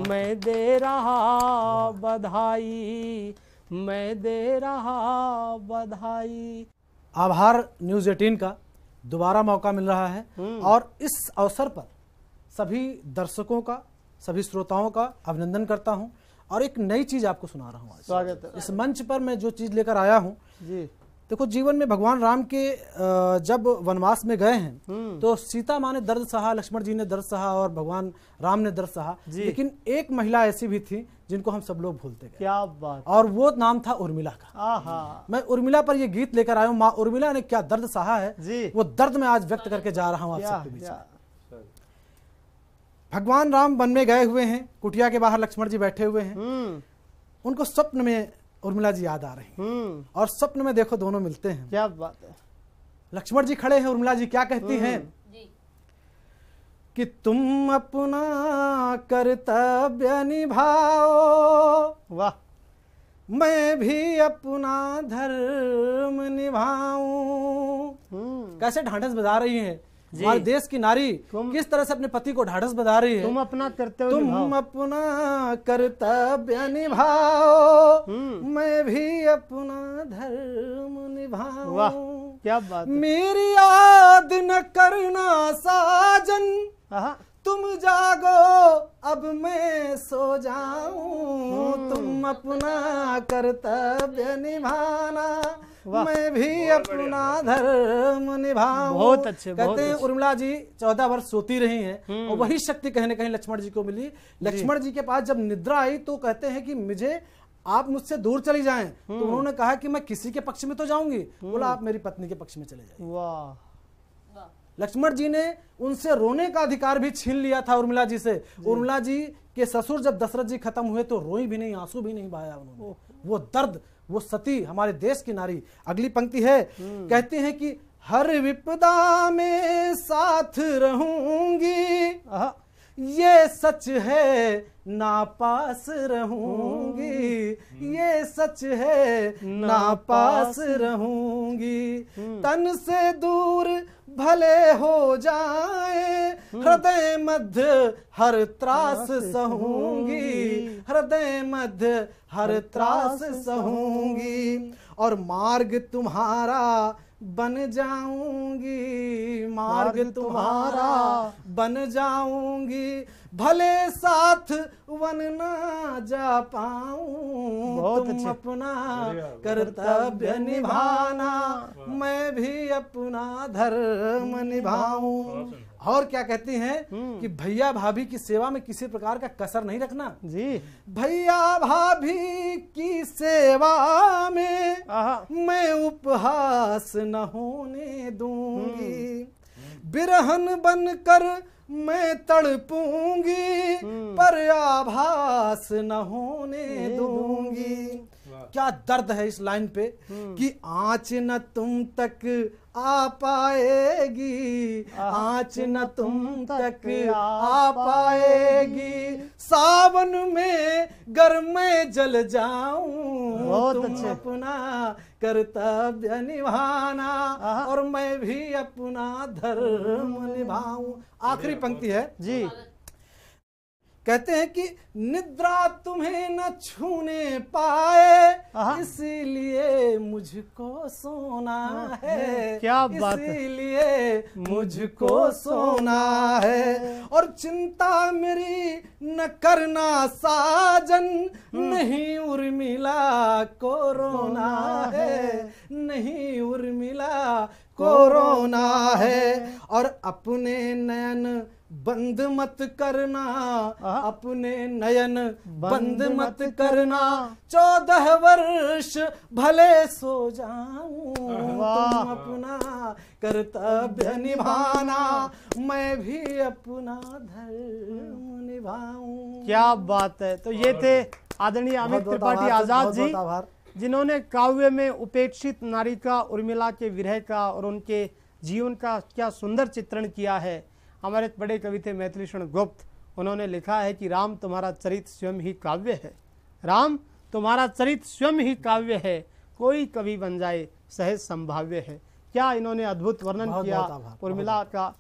मैं दे रहा बधाई। मैं दे रहा बधाई। आभार न्यूज़ 18 का दोबारा मौका मिल रहा है और इस अवसर पर सभी दर्शकों का, सभी श्रोताओं का अभिनंदन करता हूं और एक नई चीज आपको सुना रहा हूं आज। स्वागत है। इस मंच पर मैं जो चीज लेकर आया हूं जी, देखो, जीवन में भगवान राम के जब वनवास में गए हैं तो सीता माँ ने दर्द सहा, लक्ष्मण जी ने दर्द सहा और भगवान राम ने दर्द सहा, लेकिन एक महिला ऐसी भी थी जिनको हम सब लोग भूलते गए। क्या बात। और वो नाम था उर्मिला का। आहा। मैं उर्मिला पर ये गीत लेकर आया हूँ। माँ उर्मिला ने क्या दर्द सहा है जी। वो दर्द मैं आज व्यक्त करके जा रहा हूँ आप सबके बीच में। भगवान राम वन में गए हुए हैं, कुटिया के बाहर लक्ष्मण जी बैठे हुए हैं। उनको स्वप्न में उर्मिला जी याद आ रही हैं और स्वप्न में देखो दोनों मिलते हैं। क्या बात है। लक्ष्मण जी खड़े हैं, उर्मिला जी क्या कहती हैं कि तुम अपना कर्तव्य निभाओ, वाह, मैं भी अपना धर्म निभाऊं। कैसे ढांढस बजा रही हैं हमारे देश की नारी, किस तरह से अपने पति को ढांढस बजा रही है। तुम अपना कर्तव्य तुम निभाओ। अपना कर्तव्य निभाओ, मैं भी अपना धर्म निभाऊं। वाह, क्या बात है। मेरी याद न करना साजन, तुम जागो अब मैं सो जाऊं। तुम अपना कर्तव्य निभाना, मैं भी अपना धर्म निभाऊं। बहुत अच्छे। कहते हैं उर्मिला जी 14 वर्ष सोती रही हैं और वही शक्ति कहीं न कहीं लक्ष्मण जी को मिली। लक्ष्मण जी के पास जब निद्रा आई तो कहते हैं कि मुझे आप मुझसे दूर चली जाएं, तो उन्होंने कहा कि मैं किसी के पक्ष में तो जाऊंगी। बोला आप मेरी पत्नी के पक्ष में चले जाइए। वाह। लक्ष्मण जी ने उनसे रोने का अधिकार भी छीन लिया था उर्मिला जी से। उर्मिला जी के ससुर जब दशरथ जी खत्म हुए तो रोई भी नहीं, आंसू भी नहीं बहाया उन्होंने। वो दर्द, वो सती, हमारे देश की नारी। अगली पंक्ति है, कहती हैं कि हर विपदा में साथ रहूंगी, ये सच है ना पास रहूंगी। ये सच है ना पास रहूंगी। तन से दूर भले हो जाए, हृदय मध्य हर त्रास सहूंगी। हृदय मध्य हर त्रास सहूंगी और मार्ग तुम्हारा बन जाऊंगी। मार्ग तुम्हारा बन जाऊंगी, भले साथ वन ना जा पाऊं। तुम अपना कर्तव्य निभाना, मैं भी अपना धर्म निभाऊं। और क्या कहती हैं कि भैया भाभी की सेवा में किसी प्रकार का कसर नहीं रखना जी। भैया भाभी की सेवा में मैं उपहास न होने दूंगी। बिरहन बनकर मैं तड़पूंगी, पर आभास न होने दूंगी। क्या दर्द है इस लाइन पे कि आँच न तुम तक आ पाएगी, आँच न तुम तक आ पाएगी। सावन में गर मैं जल जाऊं, तुम अपना कर्तव्य निभाना और मैं भी अपना धर्म निभाऊं। आखिरी पंक्ति है जी। कहते हैं कि निद्रा तुम्हें न छूने पाए, इसीलिए मुझको सोना है। क्या बात है, इसीलिए मुझको सोना है। और चिंता मेरी न करना साजन, नहीं उर्मिला को रोना है, नहीं उर्मिला को रोना है। और अपने नयन बंद मत करना, अपने नयन बंद मत करना, 14 वर्ष भले सो जाऊं, तुम अपना कर्तव्य निभाना, मैं भी अपना धर्म निभाऊं। क्या बात है। तो ये थे आदरणीय अमित त्रिपाठी आजाद जी, जिन्होंने काव्य में उपेक्षित नारी का, उर्मिला के विरह का और उनके जीवन का क्या सुंदर चित्रण किया है। हमारे बड़े कवि थे मैथिली शरण गुप्त, उन्होंने लिखा है कि राम तुम्हारा चरित स्वयं ही काव्य है, राम तुम्हारा चरित स्वयं ही काव्य है, कोई कवि बन जाए सहज संभाव्य है। क्या इन्होंने अद्भुत वर्णन किया उर्मिला का।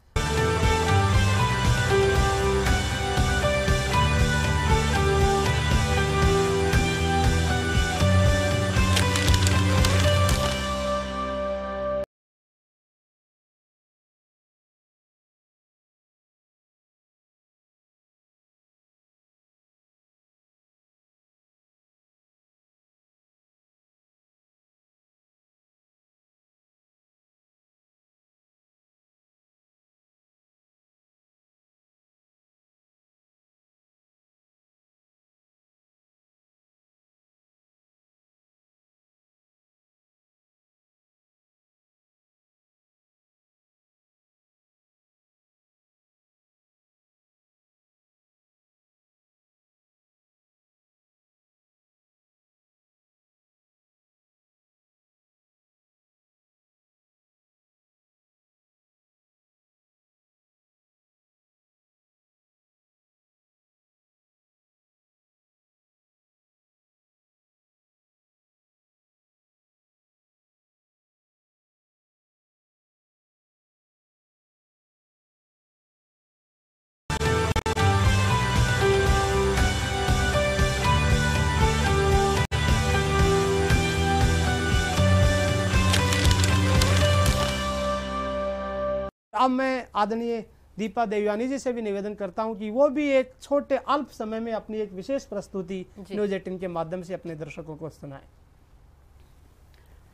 अब मैं आदरणीय दीपा देवयानी जी से भी निवेदन करता हूं कि वो भी एक छोटे अल्प समय में अपनी एक विशेष प्रस्तुति न्यूज 18 के माध्यम से अपने दर्शकों को सुनाएं।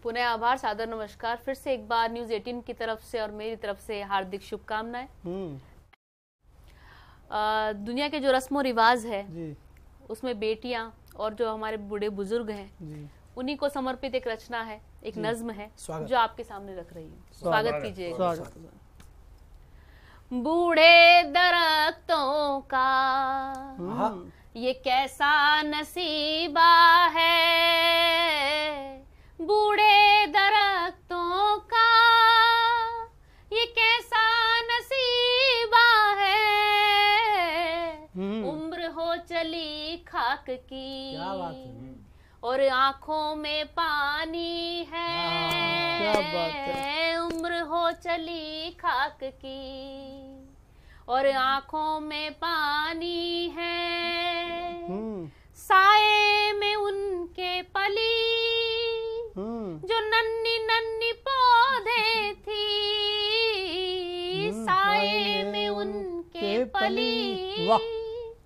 पुनः आभार, सादर नमस्कार। फिर से एक बार न्यूज 18 की तरफ से और मेरी तरफ से हार्दिक शुभकामनाएं। दुनिया के जो रस्मों रिवाज है उसमें बेटियां और जो हमारे बूढ़े बुजुर्ग हैं उन्हीं को समर्पित एक रचना है, एक नज्म है जो आपके सामने रख रही हूँ। स्वागत कीजिए। बूढ़े दरख्तों का ये कैसा नसीबा है, बूढ़े दरख्तों का ये कैसा नसीबा है, उम्र हो चली खाक की क्या बात है, और आंखों में पानी है। क्या बात है। उम्र हो चली खाक की और आंखों में पानी है, साए में उनके पली जो नन्ही नन्ही पौधे थी, साए में उनके पली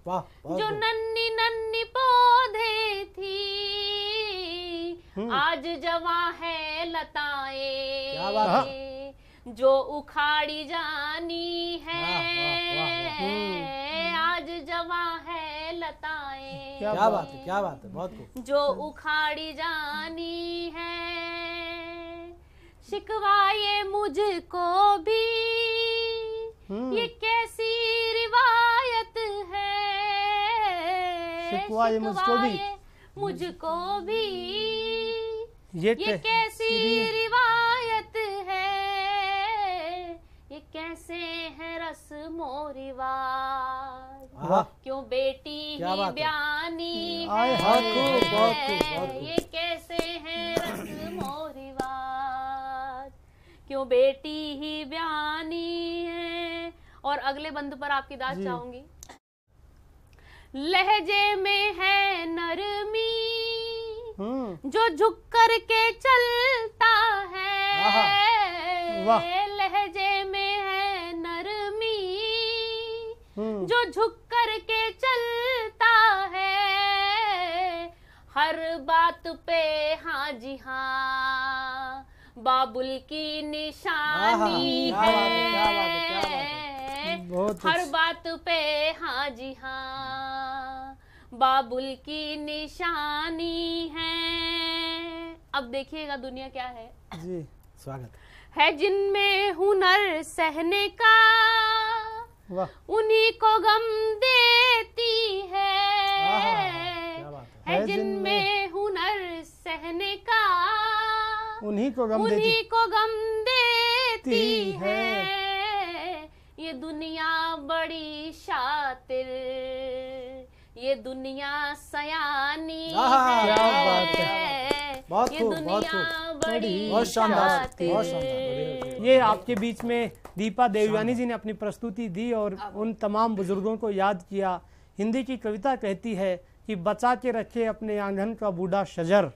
जो नन्ही नन्ही पौधे थी, आज जवां है लताएं जो उखाड़ी जानी है, आज जवां है लताएं। क्या बात है, क्या बात है, बहुत खूब। जो उखाड़ी जानी है, शिकवाए मुझको भी ये कैसी रिवायत है, शिकवाए मुझको भी ये कैसी रिवायत है, ये कैसे है रस्मो रिवाज, क्यों बेटी ही ब्यानी है, ये कैसे है रस्मो रिवाज, क्यों बेटी ही ब्यानी है। और अगले बंद पर आपकी दाद चाहूंगी। लहजे में है नरमी, जो झुक कर के चलता है। वाह। लहजे में है नरमी, जो झुक कर के चलता है। हर बात पे हाँ जी हाँ बाबुल की निशानी है। हर बात पे हाँ जी हाँ बाबुल की निशानी है। अब देखिएगा दुनिया क्या है जी। स्वागत है जिनमें हुनर सहने का, उन्हीं को गम देती है। है जिनमें हुनर सहने का, उन्हीं को गम देती है। ये दुनिया बड़ी शातिर, ये दुनिया सयानी है। बहुत ये खूब, दुनिया बड़ी बहुत शानदार, शातिर। बहुत शानदार। ये आपके बीच में दीपा देवयानी जी ने अपनी प्रस्तुति दी और उन तमाम बुजुर्गों को याद किया। हिंदी की कविता कहती है कि बचा के रखे अपने आंगन का बूढ़ा शजर,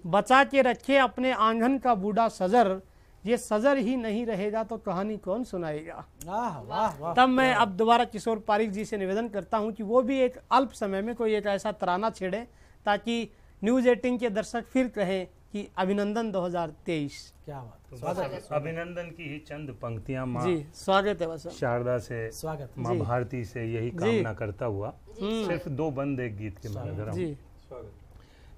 बचा के रखे अपने आंगन का बूढ़ा शजर, ये सजर ही नहीं रहेगा तो कहानी कौन सुनाएगा। वाह वाह। तब मैं अब दोबारा किशोर पारिक जी से निवेदन करता हूं कि वो भी एक अल्प समय में कोई एक ऐसा तराना छेड़े ताकि न्यूज 18 के दर्शक फिर कहें कि अभिनंदन 2023। क्या बात। स्वागत। अभिनंदन की ही चंद पंक्तियां माँ जी स्वागत है। बस शारदा से, स्वागत। माँ भारती से यही कामना करता हुआ सिर्फ दो बंद एक गीत के मैं लग रहा हूँ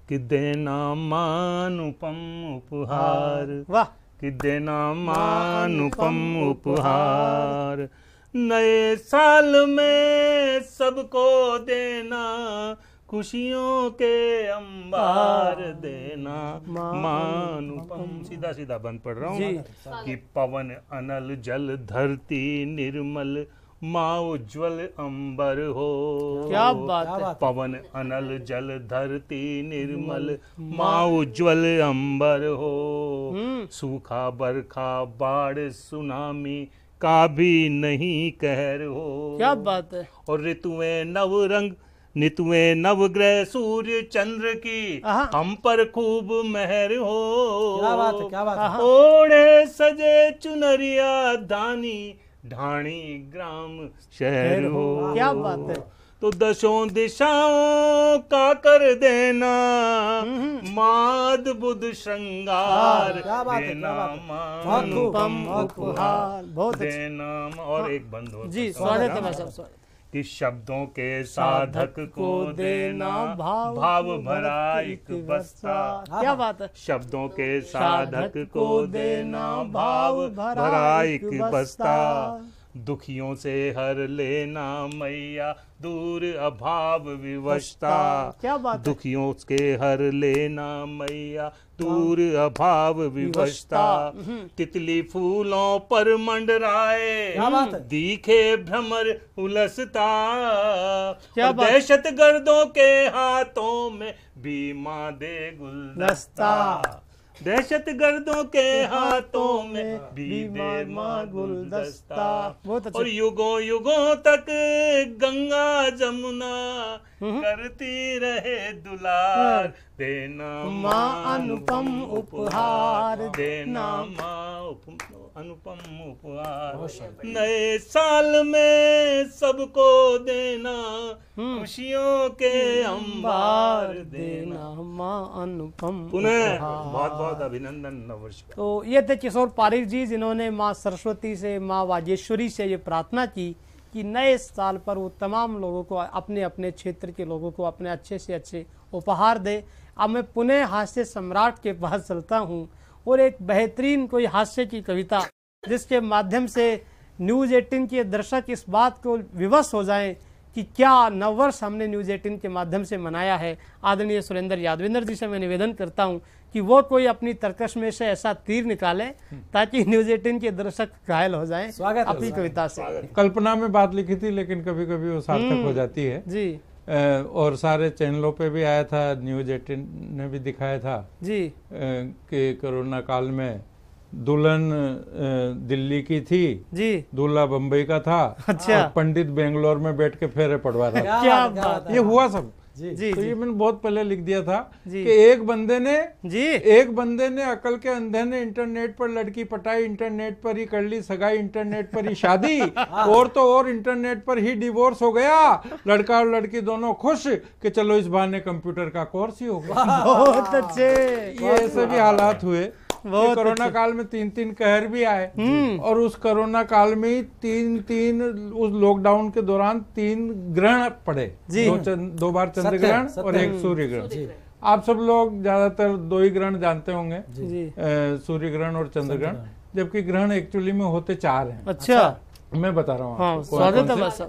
कि देना मानुपम उपहार, वाह, कि देना मानुपम उपहार, नए साल में सबको देना खुशियों के अंबार देना मानुपम। सीधा सीधा बंद पढ़ रहा हूँ कि पवन अनल जल धरती निर्मल माँ उज्ज्वल अंबर हो। क्या बात है। पवन अनल जल धरती निर्मल माँ उज्ज्वल अंबर हो। सूखा बरखा बाढ़ सुनामी का भी नहीं कहर हो। क्या बात है। और ऋतुएं नव रंग नितुएं नवग्रह सूर्य चंद्र की हम पर खूब मेहर हो। क्या बात है, क्या बात है। ओढ़े सजे चुनरिया दानी ढाणी ग्राम शहर हो। क्या बात है। तो दशों दिशाओं का कर देना माद बुध श्रृंगार देना मानुपम उपहार देना। और एक बंद हो जी स्वागत है। मैं सब स्वागत कि शब्दों के साधक को देना भाव भरा एक बस्ता। क्या बात है। शब्दों के साधक को देना भाव भरा एक बस्ता। दुखियों से हर लेना मैया दूर अभाव विवशता। क्या बात है। दुखियों के हर लेना मैया दूर अभाव विवशता। तितली फूलों पर मंडराए दिखे भ्रमर उलसता। दहशत गर्दों के हाथों में बीमा दे गुलदस्ता। दहशत गर्दों के हाथों में बीमा गुलदस्ता। और युगों युगों तक गंगा जमुना करती रहे दुलार देना माँ अनुपम उपहार देना माँ अनुपम उपहार। नए साल में सबको देना खुशियों के अंबार देना माँ अनुपम। पुनः बहुत बहुत अभिनंदन नववर्ष का। तो ये थे किशोर पारिक जी जिन्होंने माँ सरस्वती से, माँ वाजेश्वरी से ये प्रार्थना की कि नए साल पर वो तमाम लोगों को, अपने अपने क्षेत्र के लोगों को अपने अच्छे से अच्छे उपहार दे। अब मैं पुनः हास्य सम्राट के पास चलता हूँ और एक बेहतरीन कोई हास्य की कविता जिसके माध्यम से न्यूज़ 18 के दर्शक इस बात को विवश हो जाएं कि क्या नववर्ष हमने न्यूज़ 18 के माध्यम से मनाया है। आदरणीय सुरेंद्र यादविंदर जी से मैं निवेदन करता हूं कि वो कोई अपनी तर्कश में से ऐसा तीर निकाले ताकि न्यूज़ 18 के दर्शक घायल हो जाएं अपनी कविता से। कल्पना में बात लिखी थी लेकिन कभी कभी वो सार्थक हो जाती है जी। और सारे चैनलों पे भी आया था, न्यूज़ 18 ने भी दिखाया था जी कि कोरोना काल में दुल्हन दिल्ली की थी जी, दूल्हा बम्बई का था। अच्छा। और पंडित बेंगलोर में बैठ के फेरे पढ़वा रहा था। क्या बात है। ये हुआ सब। जी तो जी ये मैंने बहुत पहले लिख दिया था जी। कि एक बंदे ने अकल के अंधे ने इंटरनेट पर लड़की पटाई, इंटरनेट पर ही कर ली सगाई, इंटरनेट पर ही शादी, और तो और इंटरनेट पर ही डिवोर्स हो गया। लड़का और लड़की दोनों खुश कि चलो इस बहाने कंप्यूटर का कोर्स ही हो गया। बहुत अच्छे। ये ऐसे भी हालात हुए। बहुत कोरोना काल में 3 कहर भी आए, और उस कोरोना काल में ही 3 उस लॉकडाउन के दौरान 3 ग्रहण पड़े। 2 बार चंद्र ग्रहण और 1 सूर्य ग्रहण। आप सब लोग ज्यादातर 2 ही ग्रहण जानते होंगे, सूर्य ग्रहण और चंद्र ग्रहण, जबकि ग्रहण एक्चुअली में होते 4 हैं। अच्छा, मैं बता रहा हूँ। हाँ, स्वागत है बस।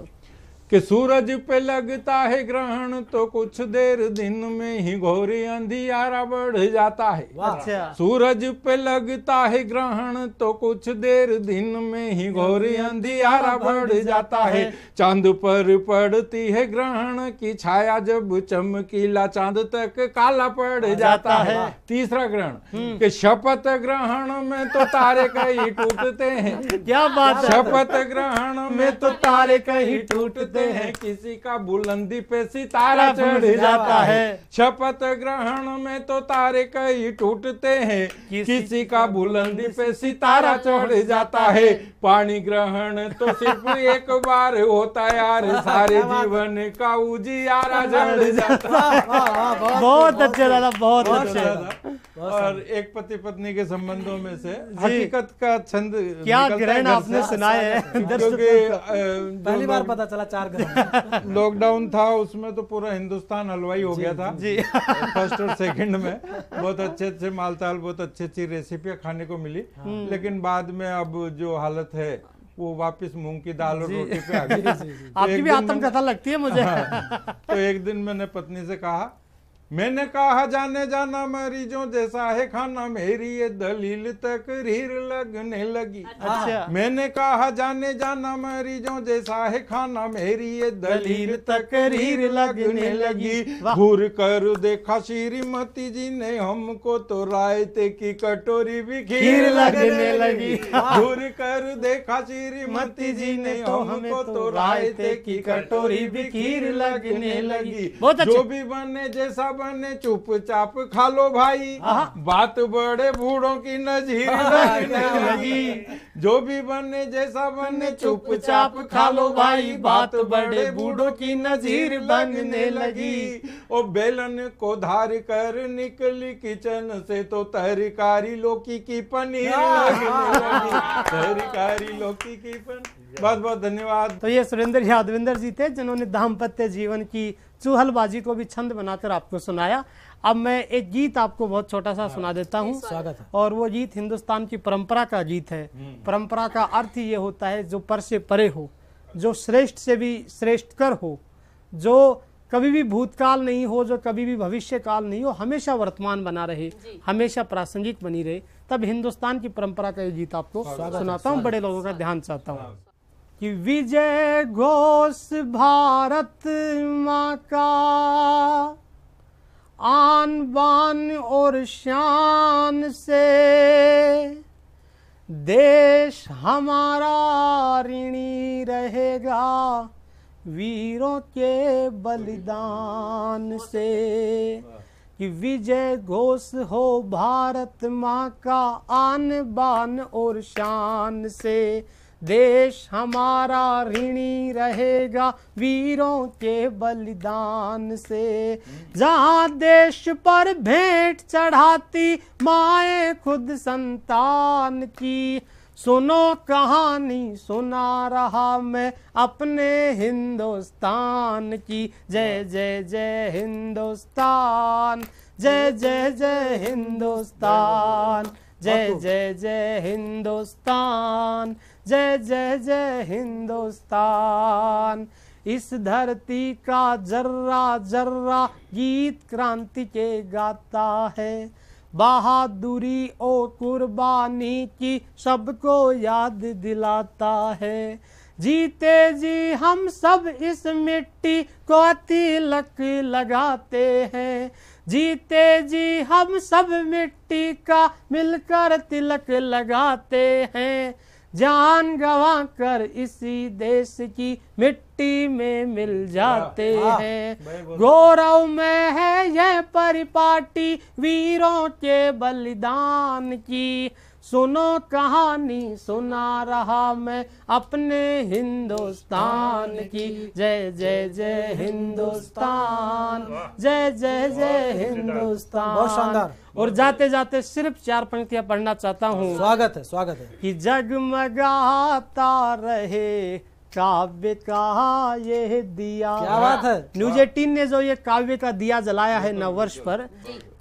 कि सूरज पे लगता है ग्रहण तो कुछ देर दिन में ही घोर अंधियारा बढ़ जाता है। अच्छा। सूरज पे लगता है ग्रहण तो कुछ देर दिन में ही घोर अंधियारा बढ़ जाता है। चांद पर पड़ती है ग्रहण की छाया, जब चमकीला चांद तक काला पड़ जाता है। तीसरा ग्रहण कि शपथ ग्रहण में तो तारे कहीं टूटते हैं। क्या बात है। शपथ ग्रहण में तो तारे कहीं टूटते हैं, किसी का बुलंदी पे सितारा चढ़ जाता है। शपथ ग्रहण में तो तारे कहीं टूटते हैं, किसी का बुलंदी पे सितारा चढ़ जाता है। पानी ग्रहण तो सिर्फ एक बार होता है यार, सारे जीवन का उजियारा जड़ जाता है। बहुत अच्छे दादा, बहुत अच्छे। और एक पति पत्नी के संबंधों में से हकीकत का छंद क्या ग्रहण आपने सुनाए हैं, क्योंकि पहली बार पता चला 4 ग्रहण। लॉकडाउन था, उसमें तो पूरा हिंदुस्तान हलवाई हो गया था जी। फर्स्ट और सेकंड में बहुत अच्छे मालताल, बहुत अच्छी रेसिपियां खाने को मिली। लेकिन बाद में अब जो हालत है वो वापस मूंग की दाल और रोटी पे आ गई। आपकी भी आत्मकथा लगती है मुझे। तो एक दिन मैंने पत्नी से कहा, मैंने कहा जाने जाना मरीजों जैसा है खाना, मेरी ये दलील तकरीर लगने लगी। अच्छा। मैंने कहा जाने जाना मरीजों जैसा है खाना, मेरी ये दलील तकरीर लगने लगी। घूर कर देखा श्रीमती जी ने हमको तो रायते की कटोरी भी खीर लगने लगी। घूर कर देखा श्रीमती जी ने हमको तो रायते की कटोरी भी खीर लगने लगी। जो भी बने जैसा बने चुपचाप खा लो भाई, बात बड़े बूढ़ों की नजीर लगने लगी। जो भी बने जैसा बने चुपचाप खा लो भाई, बात बड़े बूढ़ों की नजीर बनने लगी। ओ बेलन को धार कर निकली किचन से तो तरकारी लौकी की पनीर लगने लगी। तरकारी लौकी की पनीर। बहुत बहुत धन्यवाद। तो ये सुरेंद्र यादविंदर जी थे जिन्होंने दाम्पत्य जीवन की चूहलबाजी को भी छंद बनाकर आपको सुनाया। अब मैं एक गीत आपको बहुत छोटा सा सुना देता हूँ। स्वागत है। और वो गीत हिंदुस्तान की परंपरा का गीत है। परंपरा का अर्थ ये होता है जो पर से परे हो, जो श्रेष्ठ से भी श्रेष्ठकर हो, जो कभी भी भूतकाल नहीं हो, जो कभी भी भविष्य काल नहीं हो, हमेशा वर्तमान बना रहे, हमेशा प्रासंगिक बनी रहे। तब हिंदुस्तान की परंपरा का ये गीत आपको सुनाता हूँ। बड़े लोगों का ध्यान चाहता हूँ कि विजय घोष भारत माँ का, आन बान और शान से देश हमारा ऋणी रहेगा वीरों के बलिदान से। कि विजय घोष हो भारत माँ का, आन बान और शान से देश हमारा ऋणी रहेगा वीरों के बलिदान से। जहाँ देश पर भेंट चढ़ाती माए खुद संतान की, सुनो कहानी सुना रहा मैं अपने हिंदुस्तान की। जय जय जय हिंदुस्तान, जय जय जय हिंदुस्तान, जय जय जय हिंदुस्तान, जय जय जय हिंदुस्तान। इस धरती का जर्रा जर्रा गीत क्रांति के गाता है, बहादुरी और कुर्बानी की सबको याद दिलाता है। जीते जी हम सब इस मिट्टी को तिलक लगाते हैं, जीते जी हम सब मिट्टी का मिलकर तिलक लगाते हैं, जान गंवा कर इसी देश की मिट्टी में मिल जाते हैं। गौरव में है यह परिपाटी वीरों के बलिदान की, सुनो कहानी सुना रहा मैं अपने हिंदुस्तान की। जय जय जय हिंदुस्तान, जय जय जय हिंदुस्तान। बहुत शानदार। और जाते जाते सिर्फ 4 पंक्तियां पढ़ना चाहता हूँ। स्वागत है, स्वागत है। कि जगमगाता रहे काव्य का ये दिया। क्या बात है। न्यूज 18 ने जो ये काव्य का दिया जलाया है नववर्ष पर,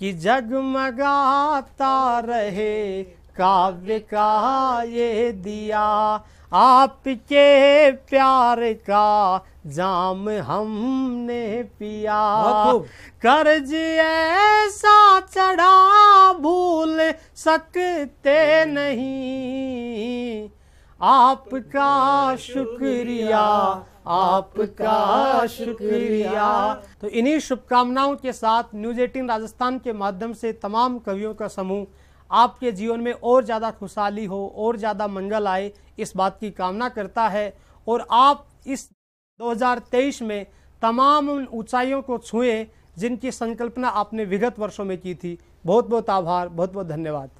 कि जगमगाता रहे काव्य का ये दिया, आपके प्यार का जाम हमने पिया, कर्ज ऐसा चढ़ा भूल सकते नहीं, आपका शुक्रिया, आपका शुक्रिया। तो इन्हीं शुभकामनाओं के साथ न्यूज 18 राजस्थान के माध्यम से तमाम कवियों का समूह आपके जीवन में और ज़्यादा खुशहाली हो और ज़्यादा मंगल आए, इस बात की कामना करता है। और आप इस 2023 में तमाम उन ऊंचाइयों को छुएं जिनकी संकल्पना आपने विगत वर्षों में की थी। बहुत बहुत आभार, बहुत बहुत धन्यवाद।